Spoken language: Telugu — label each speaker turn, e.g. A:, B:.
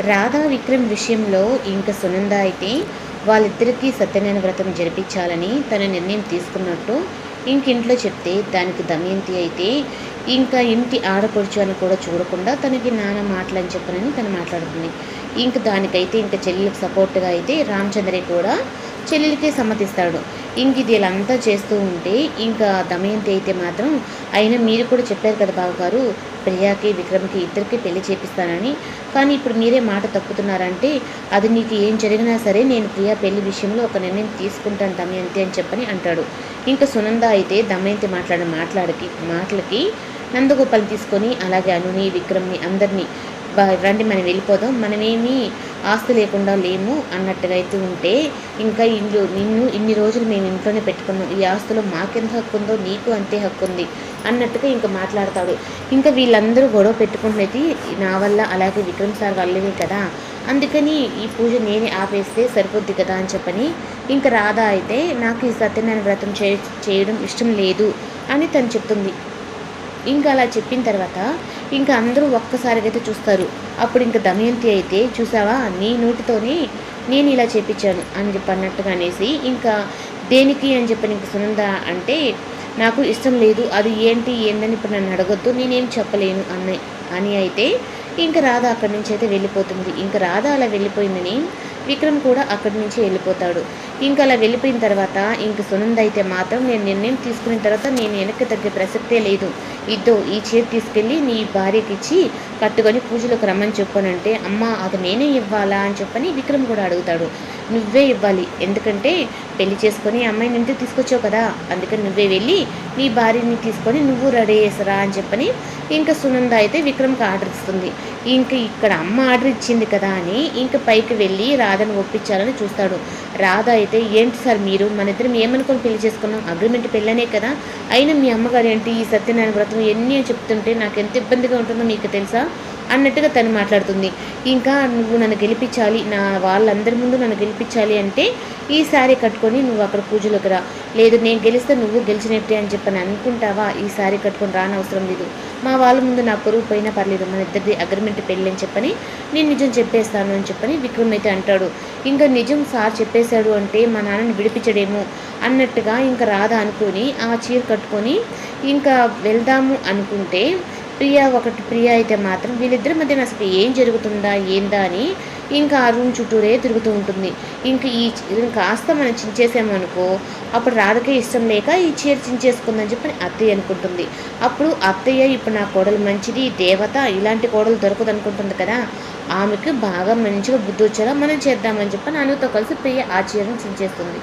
A: రాధా విక్రమ్ విషయంలో ఇంకా సునంద అయితే వాళ్ళిద్దరికీ సత్యనారాయణ వ్రతం జరిపించాలని తన నిర్ణయం తీసుకున్నట్టు ఇంట్లో చెప్తే దానికి దమయంతి అయితే ఇంకా ఇంటి ఆడపడుచు అని కూడా చూడకుండా తనకి నాన్న మాటలని చెప్పనని తను మాట్లాడుతుంది. ఇంక దానికైతే ఇంకా చెల్లెలకు సపోర్ట్గా అయితే రామచంద్రయ్య కూడా చెల్లెలకే సమ్మతిస్తాడు. ఇంక ఇది వీళ్ళంతా చేస్తూ ఉంటే ఇంకా దమయంతి అయితే మాత్రం అయినా మీరు కూడా చెప్పారు కదా బావగారు, ప్రియాకి విక్రమ్కి ఇద్దరికి పెళ్లి చేపిస్తానని, కానీ ఇప్పుడు మీరే మాట తప్పుతున్నారంటే అది నీకు ఏం జరిగినా సరే నేను ప్రియా పెళ్లి విషయంలో ఒక నిర్ణయం తీసుకుంటాను దమయంతి అని చెప్పని అంటాడు. ఇంకా సునంద అయితే దమయంతి మాట్లాడిన మాటలకి నందగోపాల్ని తీసుకొని అలాగే అనుని విక్రమ్ని అందరినీ రండి మనం వెళ్ళిపోదాం, మనమేమీ ఆస్తి లేకుండా లేము అన్నట్టుగా అయితే ఉంటే ఇంకా నిన్ను ఇన్ని రోజులు మేము ఇంట్లోనే పెట్టుకున్నాం, ఈ ఆస్తులో మాకెంత హక్కు ఉందో నీకు అంతే హక్కు ఉంది అన్నట్టుగా ఇంకా మాట్లాడతాడు. ఇంకా వీళ్ళందరూ గొడవ పెట్టుకున్నది నా వల్ల అలాగే విక్రమ్ సార్ వల్లనే కదా, అందుకని ఈ పూజ నేనే ఆపేస్తే సరిపోద్ది కదా అని చెప్పని ఇంకా రాధ అయితే నాకు ఈ సత్యనారాయణ వ్రతం చేయడం ఇష్టం లేదు అని తను చెప్తుంది. ఇంకా అలా చెప్పిన తర్వాత ఇంకా అందరూ ఒక్కసారిగా అయితే చూస్తారు. అప్పుడు ఇంకా దమయంతి అయితే చూసావా నీ నోటితోనే నేను ఇలా చేపించాను అని అన్నట్టుగా అనేసి ఇంకా దేనికి అని చెప్పని ఇంక సునంద అంటే నాకు ఇష్టం లేదు, అది ఏందని ఇప్పుడు నన్ను అడగొద్దు, నేనేం చెప్పలేను అని అయితే ఇంకా రాధ అక్కడి నుంచి అయితే వెళ్ళిపోతుంది. ఇంకా రాధ అలా వెళ్ళిపోయిందని విక్రమ్ కూడా అక్కడి నుంచి వెళ్ళిపోతాడు. ఇంకా అలా వెళ్ళిపోయిన తర్వాత ఇంక సునంద అయితే మాత్రం నేను నిర్ణయం తీసుకున్న తర్వాత నేను వెనక్కి తగ్గే ప్రసక్తే లేదు, ఈ చీర తీసుకెళ్ళి నీ భార్యకి ఇచ్చి కట్టుకొని పూజలోకి రమ్మని చెప్పానంటే అమ్మ అది నేనే ఇవ్వాలా అని చెప్పని విక్రమ్ కూడా అడుగుతాడు. నువ్వే ఇవ్వాలి, ఎందుకంటే పెళ్లి చేసుకొని అమ్మాయిని ఇంటికి తీసుకొచ్చావు కదా, అందుకని నువ్వే వెళ్ళి నీ భార్యని తీసుకొని నువ్వు రెడీ చేసరా అని చెప్పని ఇంకా సునంద అయితే విక్రమ్కి ఆర్డర్ ఇస్తుంది. ఇంక ఇక్కడ అమ్మ ఆర్డర్ ఇచ్చింది కదా అని ఇంక పైకి వెళ్ళి రాధను ఒప్పించాలని చూస్తాడు. రాధ అయితే ఏంటి సార్ మీరు మన ఇద్దరం ఏమనుకొని పెళ్లి చేసుకున్నాం, అగ్రిమెంట్ పెళ్ళనే కదా, అయినా మీ అమ్మగారు ఏంటి ఈ సత్యనారాయణ వ్రతం ఎన్ని చెప్తుంటే నాకు ఎంత ఇబ్బందిగా ఉంటుందో మీకు తెలుసా అన్నట్టుగా తను మాట్లాడుతుంది. ఇంకా నువ్వు నన్ను గెలిపించాలి, నా వాళ్ళందరి ముందు నన్ను గెలిపించాలి అంటే ఈ శారీ కట్టుకొని నువ్వు అక్కడ పూజలోకి రా, లేదు నేను గెలిస్తే నువ్వు గెలిచినట్టే అని చెప్పని అనుకుంటావా, ఈ శారీ కట్టుకొని రానవసరం లేదు, మా వాళ్ళ ముందు నా పొరుగు పోయినా పర్లేదు, మన ఇద్దరిది అగ్రిమెంట్ పెళ్ళి అని చెప్పని నేను నిజం చెప్పేస్తాను అని చెప్పని విక్రమ్ అయితే అంటాడు. ఇంకా నిజం సార్ చెప్పేశాడు అంటే మా నాన్నని విడిపించడేమో అన్నట్టుగా ఇంకా రాధ అనుకొని ఆ చీర కట్టుకొని ఇంకా వెళ్దాము అనుకుంటే ప్రియా అయితే మాత్రం వీళ్ళిద్దరి మధ్యన అసలు ఏం జరుగుతుందా ఏందా అని ఇంకా ఆ రూమ్ చుట్టూరే తిరుగుతూ ఉంటుంది. కాస్త మనం చించేసామనుకో అప్పుడు రాధకే ఇష్టం లేక ఈ చీర చించేసుకుందని చెప్పని అత్తయ్య అనుకుంటుంది. అప్పుడు అత్తయ్య ఇప్పుడు నా కోడలు మంచిది దేవత, ఇలాంటి కోడలు దొరకదు అనుకుంటుంది కదా, ఆమెకు బాగా మంచిగా బుద్ధి వచ్చేలా మనం చేద్దామని చెప్పని అనుతో కలిసి ప్రియ ఆ చీరను చించేస్తుంది.